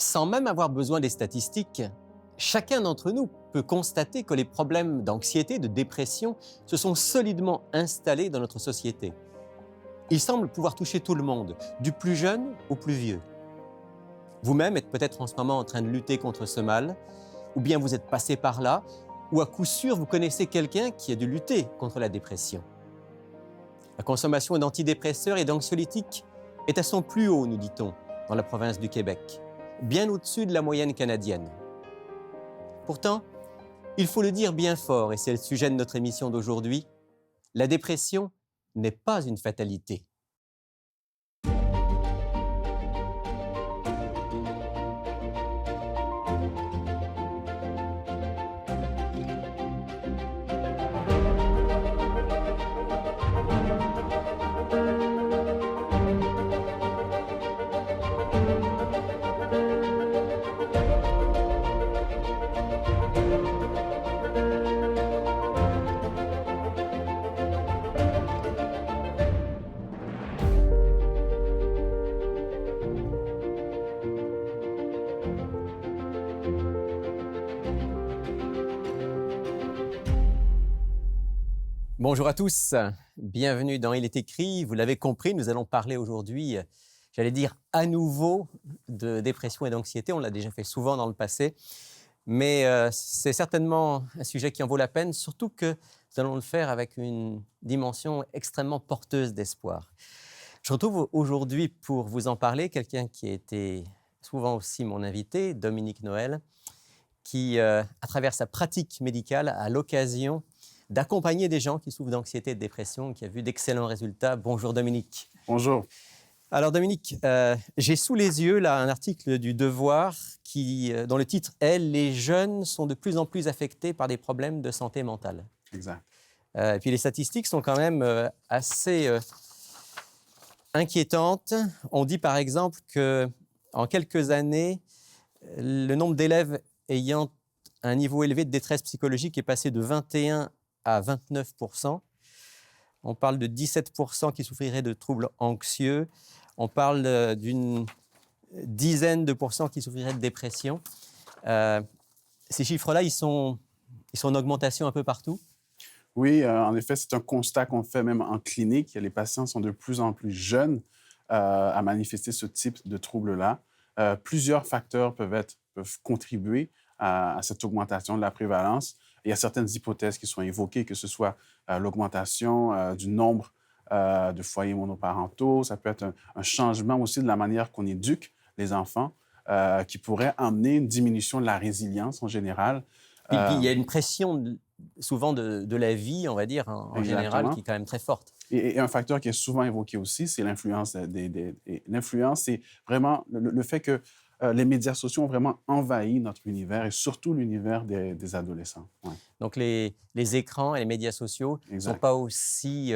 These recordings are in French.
Sans même avoir besoin des statistiques, chacun d'entre nous peut constater que les problèmes d'anxiété, de dépression se sont solidement installés dans notre société. Ils semblent pouvoir toucher tout le monde, du plus jeune au plus vieux. Vous-même êtes peut-être en ce moment en train de lutter contre ce mal, ou bien vous êtes passé par là, ou à coup sûr vous connaissez quelqu'un qui a dû lutter contre la dépression. La consommation d'antidépresseurs et d'anxiolytiques est à son plus haut, nous dit-on, dans la province du Québec, bien au-dessus de la moyenne canadienne. Pourtant, il faut le dire bien fort, et c'est le sujet de notre émission d'aujourd'hui, la dépression n'est pas une fatalité. Bonjour à tous, bienvenue dans Il est écrit. Vous l'avez compris, nous allons parler aujourd'hui, j'allais dire à nouveau, de dépression et d'anxiété. On l'a déjà fait souvent dans le passé, mais c'est certainement un sujet qui en vaut la peine, surtout que nous allons le faire avec une dimension extrêmement porteuse d'espoir. Je retrouve aujourd'hui pour vous en parler quelqu'un qui a été souvent aussi mon invité, Dominique Noël, qui, à travers sa pratique médicale, a l'occasion d'accompagner des gens qui souffrent d'anxiété et de dépression, qui a vu d'excellents résultats. Bonjour Dominique. Bonjour. Alors Dominique, j'ai sous les yeux là un article du Devoir dont le titre est « Les jeunes sont de plus en plus affectés par des problèmes de santé mentale ». Exact. Et puis les statistiques sont quand même assez inquiétantes. On dit par exemple qu'en quelques années, le nombre d'élèves ayant un niveau élevé de détresse psychologique est passé de 21 à 29%. On parle de 17% qui souffriraient de troubles anxieux. On parle d'une dizaine de pourcents qui souffriraient de dépression. Ces chiffres-là, ils sont en augmentation un peu partout. Oui, en effet, c'est un constat qu'on fait même en clinique. Les patients sont de plus en plus jeunes à manifester ce type de troubles-là. Plusieurs facteurs peuvent contribuer à cette augmentation de la prévalence. Il y a certaines hypothèses qui sont évoquées, que ce soit l'augmentation du nombre de foyers monoparentaux. Ça peut être un changement aussi de la manière qu'on éduque les enfants qui pourrait amener une diminution de la résilience en général. Puis il y a une pression souvent de la vie, on va dire, en général, qui est quand même très forte. Et un facteur qui est souvent évoqué aussi, c'est l'influence. L'influence, c'est vraiment le fait que les médias sociaux ont vraiment envahi notre univers et surtout l'univers des adolescents. Ouais. Donc, les écrans et les médias sociaux ne sont pas aussi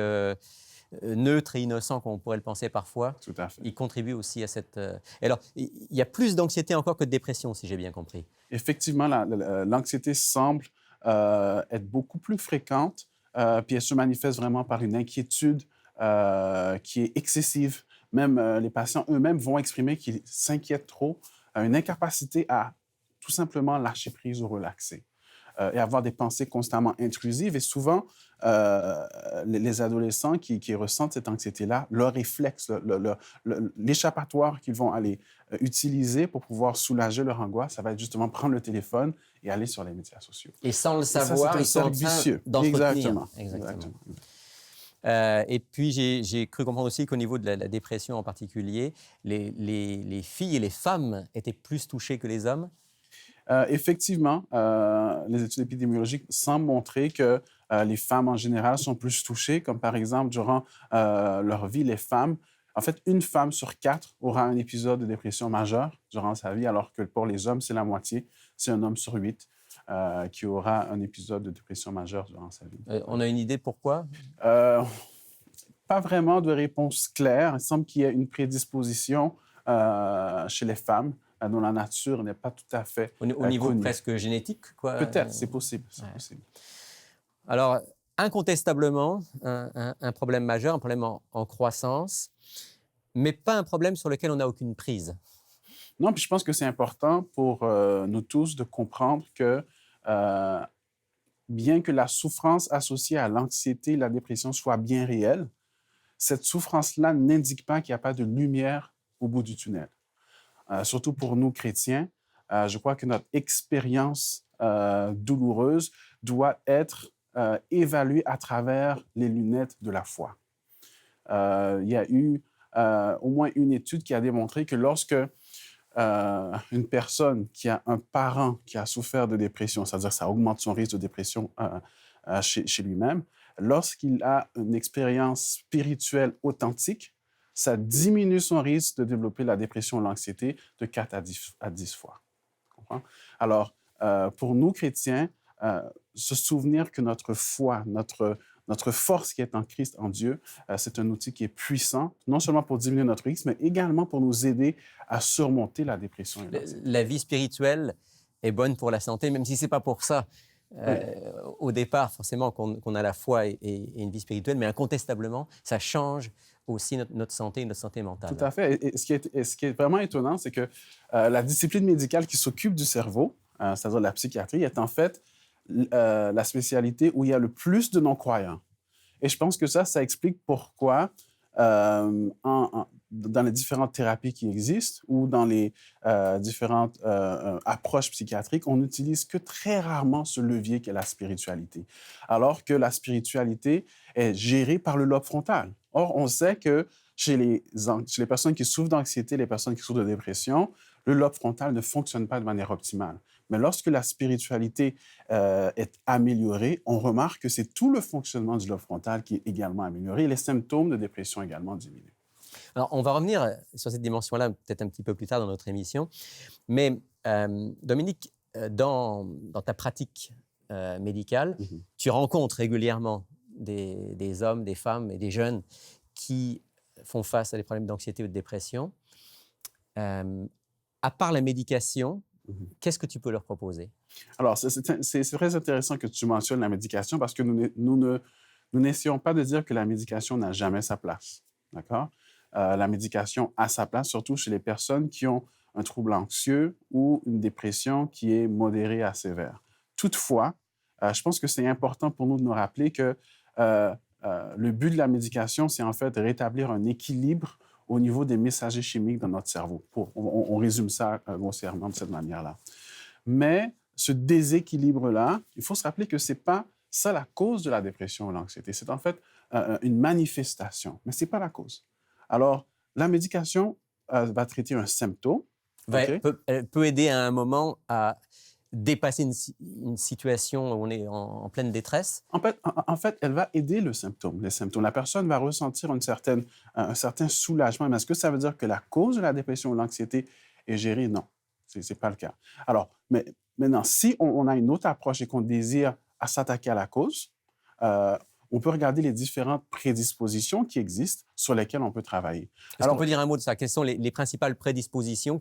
neutres et innocents qu'on pourrait le penser parfois. Tout à fait. Ils contribuent aussi à cette... Alors, il y a plus d'anxiété encore que de dépression, si j'ai bien compris. Effectivement, l'anxiété semble être beaucoup plus fréquente, puis elle se manifeste vraiment par une inquiétude qui est excessive. Même les patients eux-mêmes vont exprimer qu'ils s'inquiètent trop, une incapacité à tout simplement lâcher prise ou relaxer et avoir des pensées constamment intrusives. Et souvent, les adolescents qui ressentent cette anxiété-là, leur réflexe, l'échappatoire qu'ils vont aller utiliser pour pouvoir soulager leur angoisse, ça va être justement prendre le téléphone et aller sur les médias sociaux. Et sans le savoir, ils sont en train d'entretenir. Exactement. Et puis, j'ai cru comprendre aussi qu'au niveau de la dépression en particulier, les filles et les femmes étaient plus touchées que les hommes. Effectivement, les études épidémiologiques semblent montrer que les femmes en général sont plus touchées, comme par exemple, durant leur vie, les femmes, en fait, une femme sur 4 aura un épisode de dépression majeure durant sa vie, alors que pour les hommes, c'est la moitié. C'est un homme sur 8 qui aura un épisode de dépression majeure durant sa vie. On a une idée pourquoi? Pas vraiment de réponse claire. Il semble qu'il y ait une prédisposition chez les femmes dont la nature n'est pas tout à fait au niveau connue. Presque génétique, quoi. Peut-être, c'est possible. Possible. Alors, incontestablement, un problème majeur, un problème en croissance, mais pas un problème sur lequel on n'a aucune prise. Non, puis je pense que c'est important pour nous tous de comprendre que euh, bien que la souffrance associée à l'anxiété et la dépression soit bien réelle, cette souffrance-là n'indique pas qu'il n'y a pas de lumière au bout du tunnel. Surtout pour nous chrétiens, je crois que notre expérience douloureuse doit être évaluée à travers les lunettes de la foi. Il y a eu au moins une étude qui a démontré que lorsque une personne qui a un parent qui a souffert de dépression, c'est-à-dire que ça augmente son risque de dépression chez lui-même, lorsqu'il a une expérience spirituelle authentique, ça diminue son risque de développer la dépression ou l'anxiété de 4 à 10 fois. Comprends? Alors, pour nous chrétiens, se souvenir que notre foi, notre force qui est en Christ, en Dieu, c'est un outil qui est puissant, non seulement pour diminuer notre risque, mais également pour nous aider à surmonter la dépression et l'anxiété. La vie spirituelle est bonne pour la santé, même si ce n'est pas pour ça. Oui. Au départ, forcément, qu'on a la foi et une vie spirituelle, mais incontestablement, ça change aussi notre santé, notre santé mentale. Tout à fait. Et ce qui est vraiment étonnant, c'est que la discipline médicale qui s'occupe du cerveau, c'est-à-dire la psychiatrie, est en fait la spécialité où il y a le plus de non-croyants. Et je pense que ça explique pourquoi dans les différentes thérapies qui existent ou dans les différentes approches psychiatriques, on n'utilise que très rarement ce levier qu'est la spiritualité, alors que la spiritualité est gérée par le lobe frontal. Or, on sait que chez les personnes qui souffrent d'anxiété, les personnes qui souffrent de dépression, le lobe frontal ne fonctionne pas de manière optimale. Mais lorsque la spiritualité est améliorée, on remarque que c'est tout le fonctionnement du lobe frontal qui est également amélioré et les symptômes de dépression également diminuent. Alors, on va revenir sur cette dimension-là peut-être un petit peu plus tard dans notre émission. Mais Dominique, dans ta pratique médicale, tu rencontres régulièrement des hommes, des femmes et des jeunes qui font face à des problèmes d'anxiété ou de dépression. À part la médication, qu'est-ce que tu peux leur proposer? Alors, c'est très intéressant que tu mentionnes la médication parce que nous n'essayons pas de dire que la médication n'a jamais sa place. D'accord? La médication a sa place, surtout chez les personnes qui ont un trouble anxieux ou une dépression qui est modérée à sévère. Toutefois, je pense que c'est important pour nous de nous rappeler que le but de la médication, c'est en fait de rétablir un équilibre au niveau des messagers chimiques dans notre cerveau. On résume ça grossièrement de cette manière-là. Mais ce déséquilibre-là, il faut se rappeler que ce n'est pas ça la cause de la dépression ou l'anxiété. C'est en fait une manifestation, mais ce n'est pas la cause. Alors, la médication va traiter un symptôme. Okay? Elle peut aider à un moment à dépasser une situation où on est en pleine détresse? En fait, elle va aider les symptômes. La personne va ressentir un certain soulagement. Mais est-ce que ça veut dire que la cause de la dépression ou l'anxiété est gérée? Non, ce n'est pas le cas. Alors, mais maintenant, si on a une autre approche et qu'on désire à s'attaquer à la cause, on peut regarder les différentes prédispositions qui existent sur lesquelles on peut travailler. Est-ce qu'on peut dire un mot de ça? Quelles sont les principales prédispositions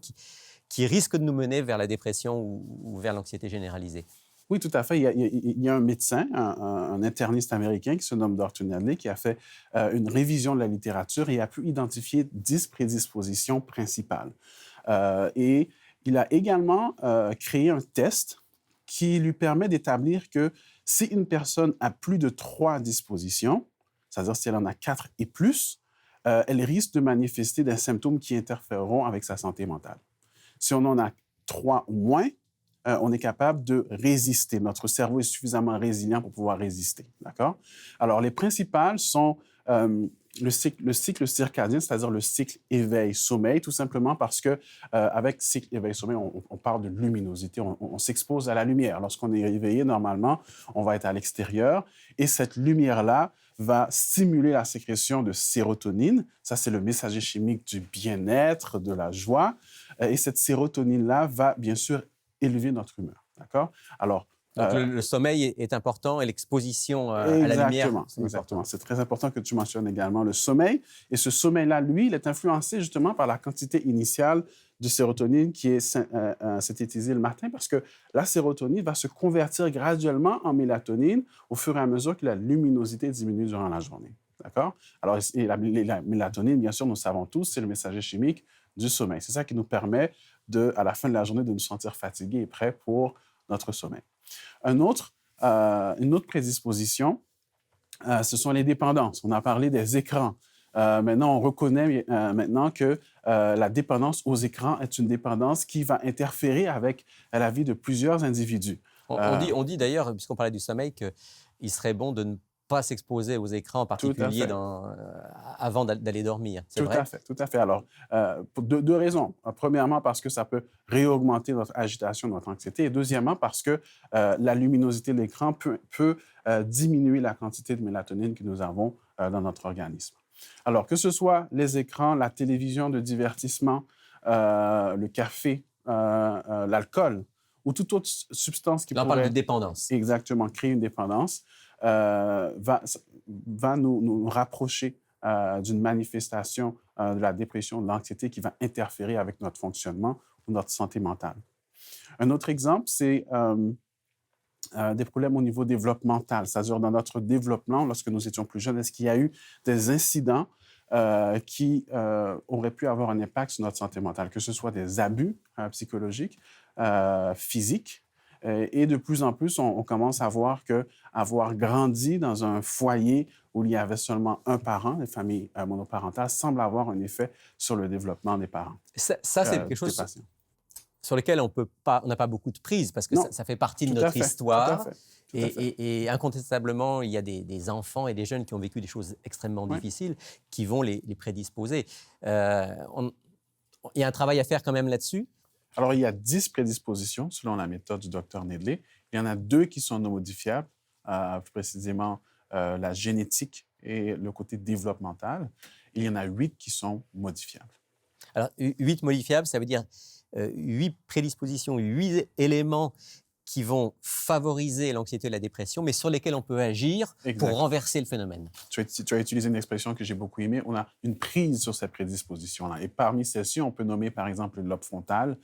qui risquent de nous mener vers la dépression ou vers l'anxiété généralisée? Oui, tout à fait. Il y a un médecin, un interniste américain qui se nomme Dr. Nally, qui a fait une révision de la littérature et a pu identifier 10 prédispositions principales. Et il a également créé un test qui lui permet d'établir que si une personne a plus de 3 dispositions, c'est-à-dire si elle en a 4 et plus, elle risque de manifester des symptômes qui interféreront avec sa santé mentale. Si on en a 3 ou moins, on est capable de résister. Notre cerveau est suffisamment résilient pour pouvoir résister. D'accord? Alors, les principales sont le cycle circadien, c'est-à-dire le cycle éveil-sommeil, tout simplement parce que avec cycle éveil-sommeil, on parle de luminosité, on s'expose à la lumière. Lorsqu'on est éveillé, normalement, on va être à l'extérieur et cette lumière-là va stimuler la sécrétion de sérotonine. Ça, c'est le messager chimique du bien-être, de la joie. Et cette sérotonine-là va, bien sûr, élever notre humeur. D'accord? Alors, donc, le sommeil est important et l'exposition à la lumière. Exactement. C'est très important que tu mentionnes également le sommeil. Et ce sommeil-là, lui, il est influencé justement par la quantité initiale de sérotonine qui est synthétisée le matin parce que la sérotonine va se convertir graduellement en mélatonine au fur et à mesure que la luminosité diminue durant la journée. D'accord? Alors, et la mélatonine, bien sûr, nous savons tous, c'est le messager chimique du sommeil. C'est ça qui nous permet, à la fin de la journée, de nous sentir fatigués et prêts pour notre sommeil. Une autre prédisposition, ce sont les dépendances. On a parlé des écrans. Maintenant, on reconnaît maintenant que la dépendance aux écrans est une dépendance qui va interférer avec la vie de plusieurs individus. On dit d'ailleurs, puisqu'on parlait du sommeil, qu'il serait bon de ne pas s'exposer aux écrans, en particulier avant d'aller dormir. C'est vrai? Tout à fait. Alors, pour deux raisons. Premièrement, parce que ça peut réaugmenter notre agitation, notre anxiété. Et deuxièmement, parce que la luminosité de l'écran peut diminuer la quantité de mélatonine que nous avons dans notre organisme. Alors, que ce soit les écrans, la télévision de divertissement, le café, l'alcool ou toute autre substance qui Là, on pourrait... parle de dépendance. Exactement, créer une dépendance, va nous rapprocher d'une manifestation de la dépression, de l'anxiété qui va interférer avec notre fonctionnement ou notre santé mentale. Un autre exemple, c'est des problèmes au niveau développemental, c'est-à-dire dans notre développement, lorsque nous étions plus jeunes, est-ce qu'il y a eu des incidents qui auraient pu avoir un impact sur notre santé mentale, que ce soit des abus psychologiques, physiques. Et de plus en plus, on commence à voir qu'avoir grandi dans un foyer où il y avait seulement un parent, les familles monoparentales, semble avoir un effet sur le développement des parents. Ça c'est quelque chose sur lequel on n'a pas beaucoup de prise, parce que ça fait partie de notre histoire. Et incontestablement, il y a des enfants et des jeunes qui ont vécu des choses extrêmement difficiles qui vont les prédisposer. Il y a un travail à faire quand même là-dessus. Alors, il y a 10 prédispositions selon la méthode du Dr Nedley. Il y en a 2 qui sont non modifiables, plus précisément la génétique et le côté développemental. Il y en a 8 qui sont modifiables. Alors, 8 modifiables, ça veut dire 8 prédispositions, 8 éléments qui vont favoriser l'anxiété et la dépression, mais sur lesquels on peut agir pour renverser le phénomène. Tu as utilisé une expression que j'ai beaucoup aimée. On a une prise sur ces prédispositions-là. Et parmi celles-ci, on peut nommer par exemple le lobe frontal,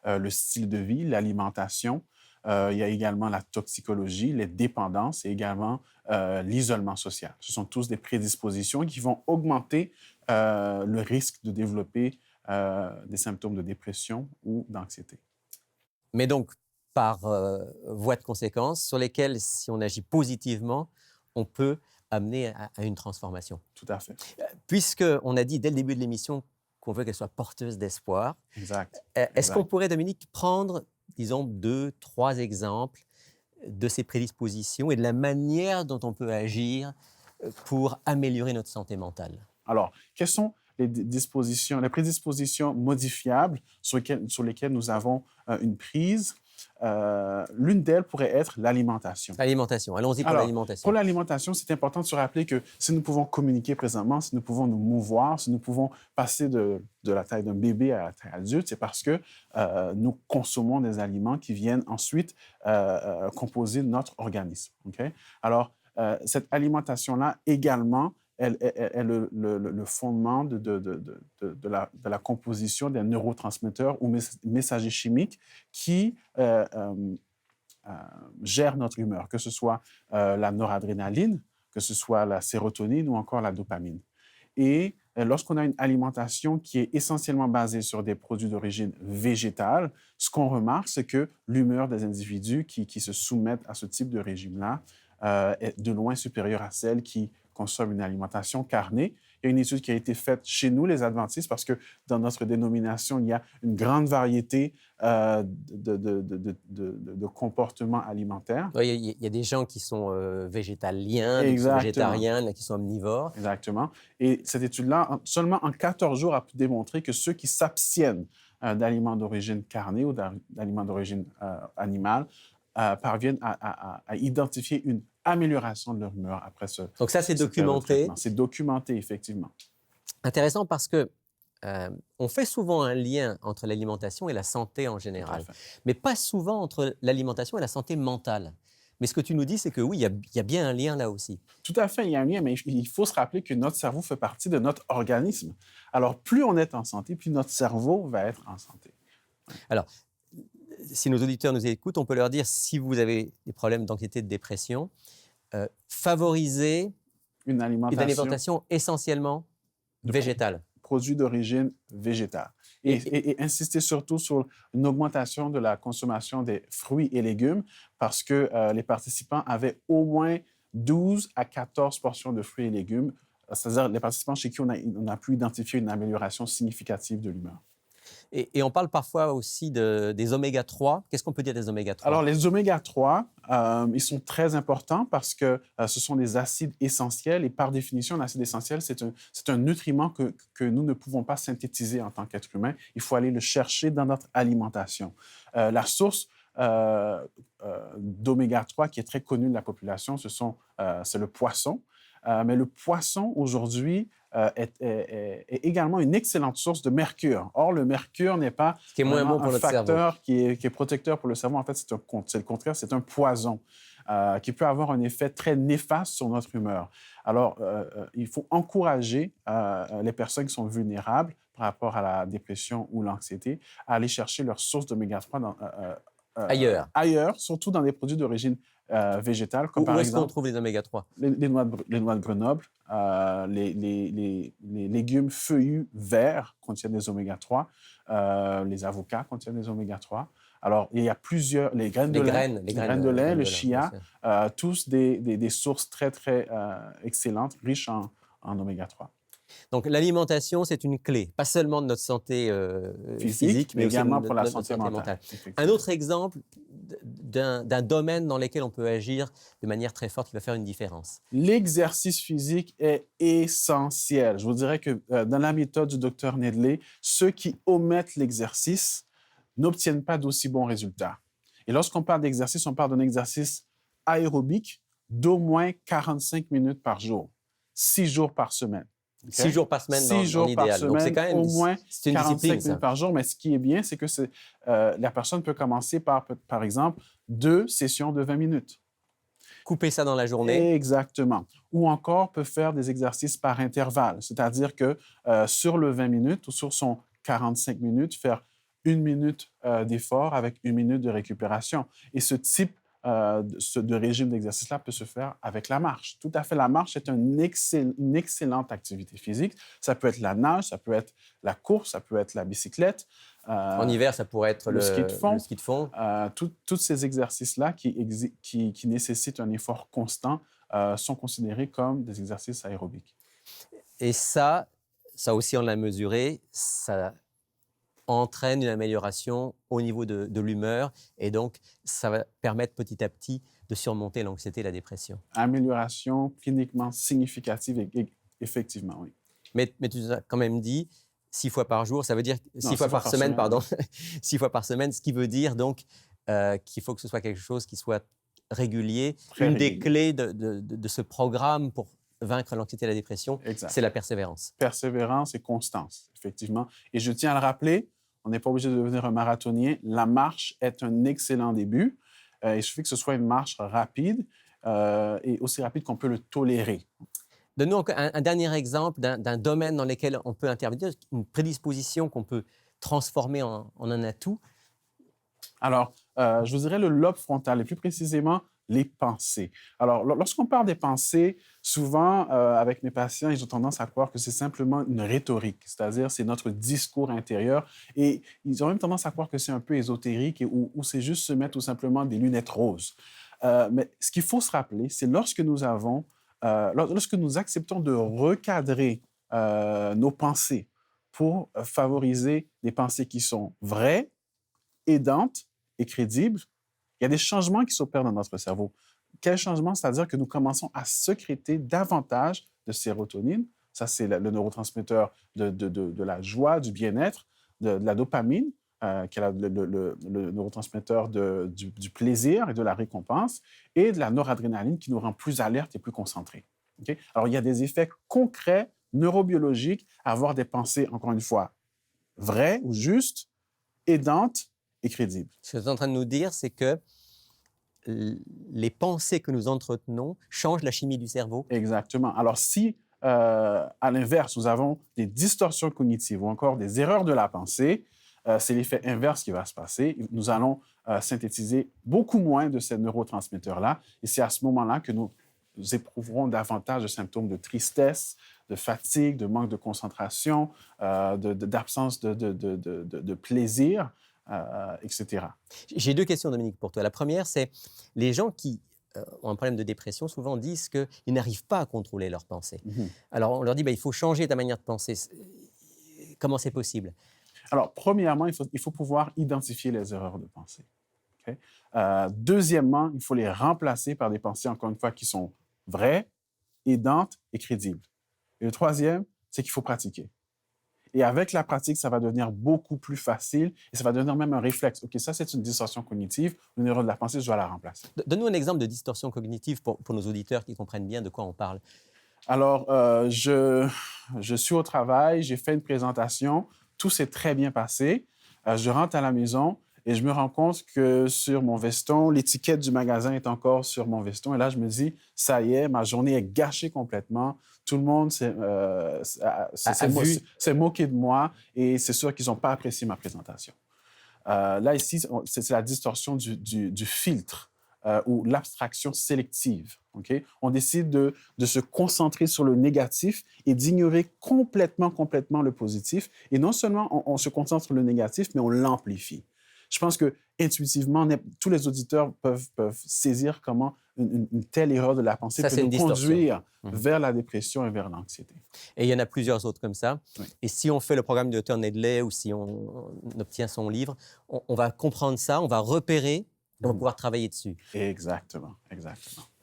le style de vie, l'alimentation. Il y a également la toxicologie, les dépendances et également l'isolement social. Ce sont tous des prédispositions qui vont augmenter le risque de développer des symptômes de dépression ou d'anxiété. Mais donc, par voie de conséquence, sur lesquelles, si on agit positivement, on peut amener à une transformation. Tout à fait. Puisqu'on a dit dès le début de l'émission qu'on veut qu'elle soit porteuse d'espoir, est-ce qu'on pourrait, Dominique, prendre, disons, 2, 3 exemples de ces prédispositions et de la manière dont on peut agir pour améliorer notre santé mentale? Alors, quelles sont les prédispositions modifiables sur lesquelles nous avons une prise? L'une d'elles pourrait être l'alimentation. L'alimentation. Allons-y pour l'alimentation. Pour l'alimentation, c'est important de se rappeler que si nous pouvons communiquer présentement, si nous pouvons nous mouvoir, si nous pouvons passer de la taille d'un bébé à la taille adulte, c'est parce que nous consommons des aliments qui viennent ensuite composer notre organisme. Okay? Alors, cette alimentation-là également est le fondement de la composition des neurotransmetteurs ou messagers chimiques qui gèrent notre humeur, que ce soit la noradrénaline, que ce soit la sérotonine ou encore la dopamine. Et lorsqu'on a une alimentation qui est essentiellement basée sur des produits d'origine végétale, ce qu'on remarque, c'est que l'humeur des individus qui se soumettent à ce type de régime-là est de loin supérieure à celle qui consomment une alimentation carnée. Il y a une étude qui a été faite chez nous, les adventistes, parce que dans notre dénomination, il y a une grande variété de comportements alimentaires. Oui, il y a des gens qui sont végétaliens, qui sont végétariens, qui sont omnivores. Exactement. Et cette étude-là, seulement en 14 jours, a pu démontrer que ceux qui s'abstiennent d'aliments d'origine carnée ou d'aliments d'origine animale parviennent à identifier une amélioration de leur humeur après ce... Donc ça, c'est documenté. C'est documenté, effectivement. Intéressant parce que on fait souvent un lien entre l'alimentation et la santé en général, mais pas souvent entre l'alimentation et la santé mentale. Mais ce que tu nous dis, c'est que oui, il y a bien un lien là aussi. Tout à fait, il y a un lien, mais il faut se rappeler que notre cerveau fait partie de notre organisme. Alors, plus on est en santé, plus notre cerveau va être en santé. Alors, si nos auditeurs nous écoutent, on peut leur dire, si vous avez des problèmes d'anxiété, de dépression, favorisez une alimentation essentiellement végétale. Produits d'origine végétale. et insister surtout sur une augmentation de la consommation des fruits et légumes parce que les participants avaient au moins 12 à 14 portions de fruits et légumes, c'est-à-dire les participants chez qui on a pu identifier une amélioration significative de l'humeur. Et on parle parfois aussi des oméga-3. Qu'est-ce qu'on peut dire des oméga-3? Alors, les oméga-3, ils sont très importants parce que ce sont des acides essentiels et par définition, l'acide essentiel, c'est un nutriment que nous ne pouvons pas synthétiser en tant qu'être humain. Il faut aller le chercher dans notre alimentation. La source d'oméga-3 qui est très connue de la population, c'est le poisson. Mais le poisson, aujourd'hui, est également une excellente source de mercure. Or, le mercure n'est pas qui est moins bon pour un notre cerveau. facteur qui est protecteur pour le cerveau. En fait, c'est le contraire, c'est un poison qui peut avoir un effet très néfaste sur notre humeur. Alors, il faut encourager les personnes qui sont vulnérables par rapport à la dépression ou l'anxiété à aller chercher leur source d'oméga-3 ailleurs, surtout dans des produits d'origine végétale, comme par Où est-ce qu'on exemple trouve les oméga-3? les noix de Grenoble, les légumes feuillus verts contiennent des oméga-3, les avocats contiennent des oméga-3. Alors, il y a plusieurs, les graines de lait, le chia, tous des sources très, très excellentes, riches en oméga-3. Donc, l'alimentation, c'est une clé, pas seulement de notre santé physique, mais également aussi pour la notre santé mentale. Un autre exemple d'un domaine dans lequel on peut agir de manière très forte qui va faire une différence. L'exercice physique est essentiel. Je vous dirais que dans la méthode du Dr Nedley, ceux qui omettent l'exercice n'obtiennent pas d'aussi bons résultats. Et lorsqu'on parle d'exercice, on parle d'un exercice aérobique d'au moins 45 minutes par jour, 6 jours par semaine. Okay? 6 jours par semaine dans l'idéal. Par semaine, donc c'est quand même au moins 45 minutes par jour. Mais ce qui est bien, c'est que la personne peut commencer par exemple, 2 sessions de 20 minutes. Couper ça dans la journée. Exactement. Ou encore peut faire des exercices par intervalle, c'est-à-dire que sur le 20 minutes ou sur son 45 minutes, faire 1 minute d'effort avec 1 minute de récupération. Et ce type de régime d'exercice-là peut se faire avec la marche. Tout à fait, la marche est une excellente activité physique. Ça peut être la nage, ça peut être la course, ça peut être la bicyclette. En hiver, ça pourrait être le ski de fond. Tous ces exercices-là qui nécessitent un effort constant sont considérés comme des exercices aérobiques. Et ça aussi on l'a mesuré, ça entraîne une amélioration au niveau de l'humeur et donc ça va permettre petit à petit de surmonter l'anxiété et la dépression. Amélioration cliniquement significative, effectivement, oui. Mais tu nous as quand même dit 6 fois par jour, ça veut dire 6 fois par semaine, pardon. 6 fois par semaine, ce qui veut dire donc qu'il faut que ce soit quelque chose qui soit régulier. Une des clés de ce programme pour vaincre l'anxiété et la dépression, c'est la persévérance. Persévérance et constance, effectivement. Et je tiens à le rappeler, on n'est pas obligé de devenir un marathonien. La marche est un excellent début. Il suffit que ce soit une marche rapide et aussi rapide qu'on peut le tolérer. Donne-nous un dernier exemple d'un domaine dans lequel on peut intervenir, une prédisposition qu'on peut transformer en un atout. Alors, je vous dirais le lobe frontal, et plus précisément les pensées. Alors, lorsqu'on parle des pensées, souvent, avec mes patients, ils ont tendance à croire que c'est simplement une rhétorique, c'est-à-dire c'est notre discours intérieur, et ils ont même tendance à croire que c'est un peu ésotérique ou c'est juste se mettre tout simplement des lunettes roses. Mais ce qu'il faut se rappeler, c'est lorsque nous acceptons de recadrer nos pensées pour favoriser des pensées qui sont vraies, aidantes et crédibles, il y a des changements qui s'opèrent dans notre cerveau. Quels changements? C'est-à-dire que nous commençons à sécréter davantage de sérotonine. Ça, c'est le neurotransmetteur de la joie, du bien-être, de la dopamine, qui est le neurotransmetteur du plaisir et de la récompense, et de la noradrénaline qui nous rend plus alertes et plus concentrés. Okay? Alors, il y a des effets concrets, neurobiologiques, à avoir des pensées, encore une fois, vraies ou justes, aidantes et crédibles. Ce que tu es en train de nous dire, c'est que les pensées que nous entretenons changent la chimie du cerveau. Exactement. Alors, si, à l'inverse, nous avons des distorsions cognitives ou encore des erreurs de la pensée, c'est l'effet inverse qui va se passer. Nous allons synthétiser beaucoup moins de ces neurotransmetteurs-là et c'est à ce moment-là que nous éprouveront davantage de symptômes de tristesse, de fatigue, de manque de concentration, d'absence de plaisir, etc. J'ai deux questions, Dominique, pour toi. La première, c'est les gens qui ont un problème de dépression souvent disent qu'ils n'arrivent pas à contrôler leurs pensées. Alors, on leur dit, il faut changer ta manière de penser. Comment c'est possible? Alors, premièrement, il faut pouvoir identifier les erreurs de pensée. Okay? Deuxièmement, il faut les remplacer par des pensées, encore une fois, qui sont vraies, aidantes et crédibles. Et le troisième, c'est qu'il faut pratiquer. Et avec la pratique, ça va devenir beaucoup plus facile et ça va devenir même un réflexe. OK, ça, c'est une distorsion cognitive, une erreur de la pensée, je dois la remplacer. Donne-nous un exemple de distorsion cognitive pour nos auditeurs qui comprennent bien de quoi on parle. Alors, je suis au travail, j'ai fait une présentation, tout s'est très bien passé. Je rentre à la maison et je me rends compte que sur mon veston, l'étiquette du magasin est encore sur mon veston. Et là, je me dis, ça y est, ma journée est gâchée complètement. Tout le monde s'est moqué de moi et c'est sûr qu'ils n'ont pas apprécié ma présentation. Là, ici, c'est la distorsion du filtre ou l'abstraction sélective. Okay? On décide de se concentrer sur le négatif et d'ignorer complètement le positif. Et non seulement on se concentre sur le négatif, mais on l'amplifie. Je pense que intuitivement, tous les auditeurs peuvent saisir comment une telle erreur de la pensée peut nous conduire vers la dépression et vers l'anxiété. Et il y en a plusieurs autres comme ça. Oui. Et si on fait le programme de Dr. Nedley ou si on obtient son livre, on va comprendre ça, on va repérer et on va pouvoir travailler dessus. Exactement.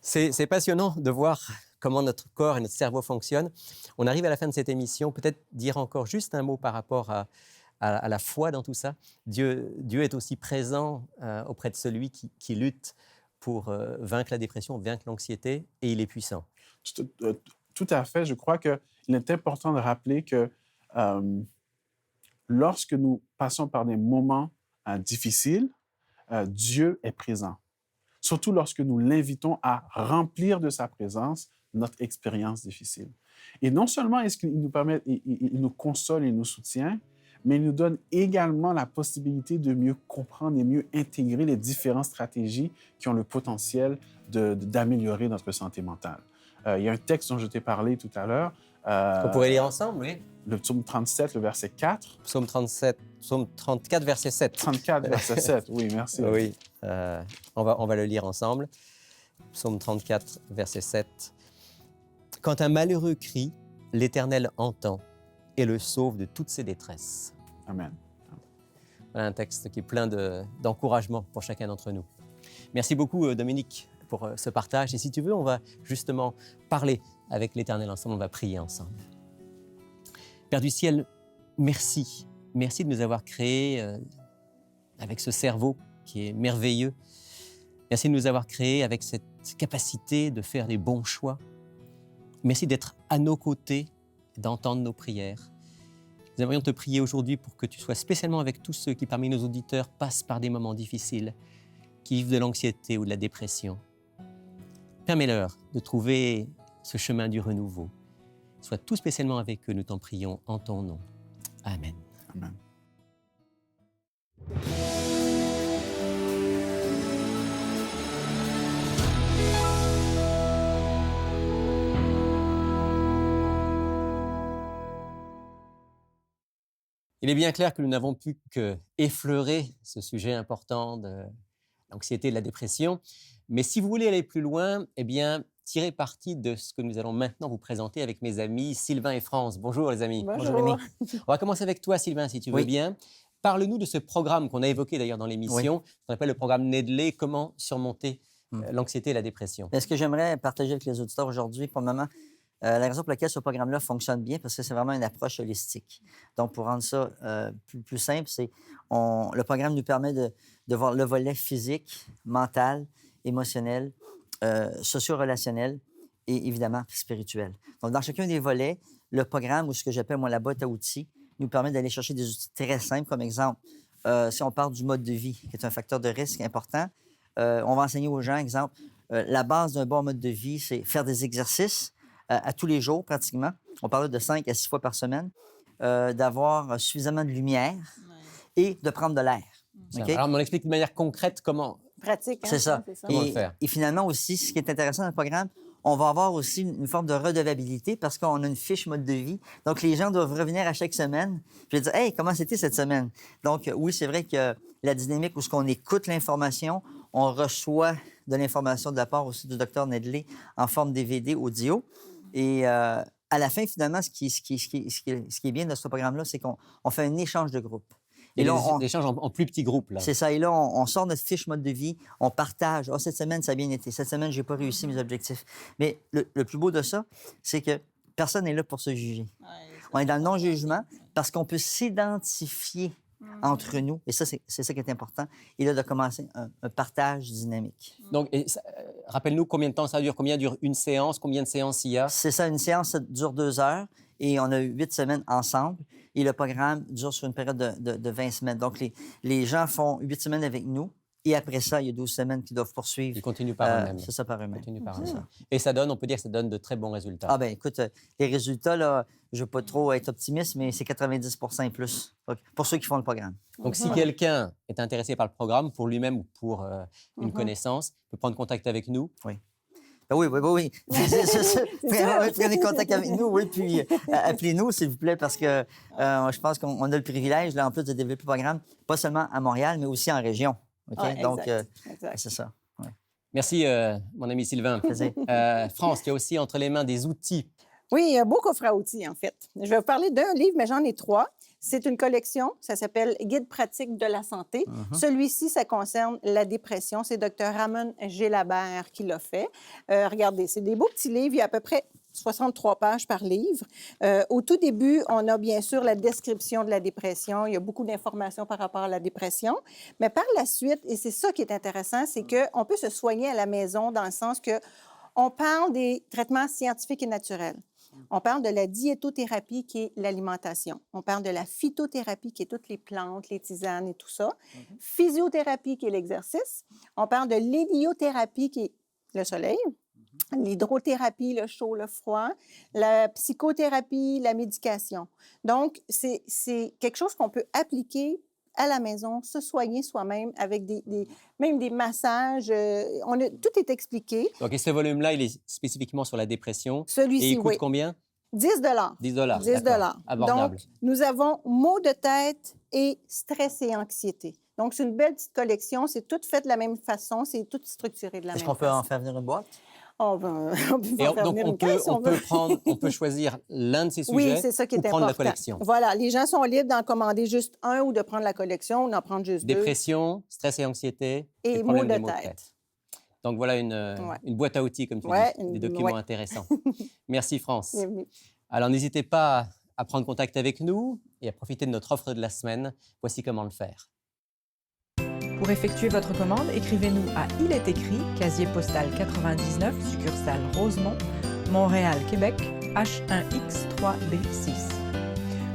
C'est passionnant de voir comment notre corps et notre cerveau fonctionnent. On arrive à la fin de cette émission. Peut-être dire encore juste un mot par rapport à la foi dans tout ça. Dieu est aussi présent auprès de celui qui lutte pour vaincre la dépression, vaincre l'anxiété, et il est puissant. Tout à fait. Je crois qu'il est important de rappeler que lorsque nous passons par des moments difficiles, Dieu est présent. Surtout lorsque nous l'invitons à remplir de sa présence notre expérience difficile. Et non seulement est-ce qu'il nous permet, il nous console et nous soutient, mais il nous donne également la possibilité de mieux comprendre et mieux intégrer les différentes stratégies qui ont le potentiel d'améliorer notre santé mentale. Il y a un texte dont je t'ai parlé tout à l'heure. On pourrait lire ensemble, oui. Le psaume 37, le verset 4. Psaume 34, verset 7. 34, verset 7, oui, merci. Oui, on va le lire ensemble. Psaume 34, verset 7. « Quand un malheureux crie, l'Éternel entend et le sauve de toutes ses détresses. » Amen. Voilà un texte qui est plein d'encouragement pour chacun d'entre nous. Merci beaucoup, Dominique, pour ce partage. Et si tu veux, on va justement parler avec l'Éternel ensemble, on va prier ensemble. Père du ciel, merci. Merci de nous avoir créés avec ce cerveau qui est merveilleux. Merci de nous avoir créés avec cette capacité de faire les bons choix. Merci d'être à nos côtés, d'entendre nos prières. Nous aimerions te prier aujourd'hui pour que tu sois spécialement avec tous ceux qui, parmi nos auditeurs, passent par des moments difficiles, qui vivent de l'anxiété ou de la dépression. Permets-leur de trouver ce chemin du renouveau. Sois tout spécialement avec eux, nous t'en prions en ton nom. Amen. Amen. Il est bien clair que nous n'avons pu qu'effleurer ce sujet important de l'anxiété et de la dépression. Mais si vous voulez aller plus loin, eh bien, tirez parti de ce que nous allons maintenant vous présenter avec mes amis Sylvain et France. Bonjour les amis. Bonjour Rémi. On va commencer avec toi Sylvain, si tu veux bien. Parle-nous de ce programme qu'on a évoqué d'ailleurs dans l'émission, qu'on appelle le programme Nedley, comment surmonter l'anxiété et la dépression. Ce que j'aimerais partager avec les auditeurs aujourd'hui, pour le moment, la raison pour laquelle ce programme-là fonctionne bien, parce que c'est vraiment une approche holistique. Donc, pour rendre ça plus simple, le programme nous permet de voir le volet physique, mental, émotionnel, socio-relationnel et évidemment spirituel. Donc, dans chacun des volets, le programme, ou ce que j'appelle moi la boîte à outils, nous permet d'aller chercher des outils très simples, comme exemple, si on parle du mode de vie, qui est un facteur de risque important, on va enseigner aux gens, exemple, la base d'un bon mode de vie, c'est faire des exercices à tous les jours, pratiquement. On parle de 5 à 6 fois par semaine, d'avoir suffisamment de lumière et de prendre de l'air. Okay? Alors, on explique de manière concrète comment... Pratique, hein? C'est ça. Comment le faire. Et finalement aussi, ce qui est intéressant dans le programme, on va avoir aussi une forme de redevabilité parce qu'on a une fiche mode de vie. Donc, les gens doivent revenir à chaque semaine. Je vais dire, hey, comment c'était cette semaine? Donc, oui, c'est vrai que la dynamique où on écoute l'information, on reçoit de l'information de la part aussi du Dr Nedley en forme DVD audio. Et à la fin, finalement, ce qui est bien de ce programme-là, c'est qu'on fait un échange de groupe. Et là, on échange en plus petits groupes. Là. C'est ça. Et là, on sort notre fiche mode de vie, on partage. Oh, cette semaine, ça a bien été. Cette semaine, je n'ai pas réussi mes objectifs. Mais le plus beau de ça, c'est que personne n'est là pour se juger. Ouais, On est dans le non-jugement parce qu'on peut s'identifier entre nous. Et ça, c'est ça qui est important. Et là, de commencer un partage dynamique. Donc, rappelle-nous combien de temps ça dure, combien dure une séance, combien de séances il y a? C'est ça, une séance, ça dure 2 heures et on a 8 semaines ensemble. Et le programme dure sur une période de 20 semaines. Donc, les gens font 8 semaines avec nous. Et après ça, il y a 12 semaines qu'ils doivent poursuivre. Ils continuent par eux-mêmes. C'est ça, par eux-mêmes. Continuent par eux-mêmes. Et ça donne, on peut dire que ça donne de très bons résultats. Ah bien, écoute, les résultats, là, je ne veux pas trop être optimiste, mais c'est 90 et plus pour ceux qui font le programme. Donc, si quelqu'un est intéressé par le programme, pour lui-même ou pour une connaissance, il peut prendre contact avec nous. Oui. Ben oui. Prenez contact avec nous, oui, puis appelez-nous, s'il vous plaît, parce que je pense qu'on a le privilège, là, en plus, de développer le programme, pas seulement à Montréal, mais aussi en région. OK? Ouais, Donc, exact. c'est ça. Ouais. Merci, mon ami Sylvain. Plaisir. France, tu as aussi entre les mains des outils. Oui, il y a beau coffre à outils, en fait. Je vais vous parler d'un livre, mais j'en ai 3. C'est une collection, ça s'appelle « Guide pratique de la santé ». Celui-ci, ça concerne la dépression. C'est Dr Ramon Gelabert qui l'a fait. Regardez, c'est des beaux petits livres. Il y a à peu près 63 pages par livre. Au tout début, on a bien sûr la description de la dépression. Il y a beaucoup d'informations par rapport à la dépression. Mais par la suite, et c'est ça qui est intéressant, c'est qu'on peut se soigner à la maison dans le sens que on parle des traitements scientifiques et naturels. On parle de la diétothérapie qui est l'alimentation. On parle de la phytothérapie qui est toutes les plantes, les tisanes et tout ça. Physiothérapie qui est l'exercice. On parle de l'héliothérapie qui est le soleil. L'hydrothérapie, le chaud, le froid. La psychothérapie, la médication. Donc, c'est quelque chose qu'on peut appliquer à la maison, se soigner soi-même avec même des massages. Tout est expliqué. Donc, et ce volume-là, il est spécifiquement sur la dépression. Celui-ci, et il coûte oui. combien? 10 10 10 Abordable. Donc, nous avons maux de tête et stress et anxiété. Donc, c'est une belle petite collection. C'est tout fait de la même façon. C'est tout structuré de la même façon. Est-ce qu'on peut en faire venir une boîte? On peut Et faire donc, venir une caisse, si on veut. on peut choisir l'un de ces sujets Oui, c'est ça qui est ou prendre important. la collection. Voilà, les gens sont libres d'en commander juste un ou de prendre la collection ou d'en prendre juste deux. Dépression, stress et anxiété, Et problèmes maux de des maux de tête. Donc, voilà une boîte à outils, comme tu dis, des documents intéressants. Merci, France. Bienvenue. Alors, n'hésitez pas à prendre contact avec nous et à profiter de notre offre de la semaine. Voici comment le faire. Pour effectuer votre commande, écrivez-nous à Il est écrit, casier postal 99, succursale Rosemont, Montréal, Québec, H1X3B6.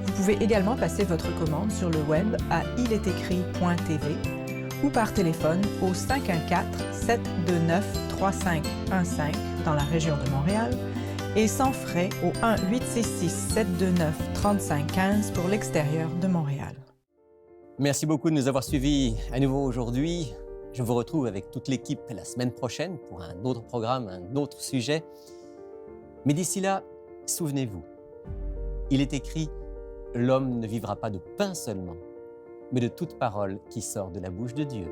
Vous pouvez également passer votre commande sur le web à ilétécrit.tv ou par téléphone au 514-729-3515 dans la région de Montréal et sans frais au 1-866-729-3515 pour l'extérieur de Montréal. Merci beaucoup de nous avoir suivis à nouveau aujourd'hui. Je vous retrouve avec toute l'équipe la semaine prochaine pour un autre programme, un autre sujet. Mais d'ici là, souvenez-vous, il est écrit « L'homme ne vivra pas de pain seulement, mais de toute parole qui sort de la bouche de Dieu ».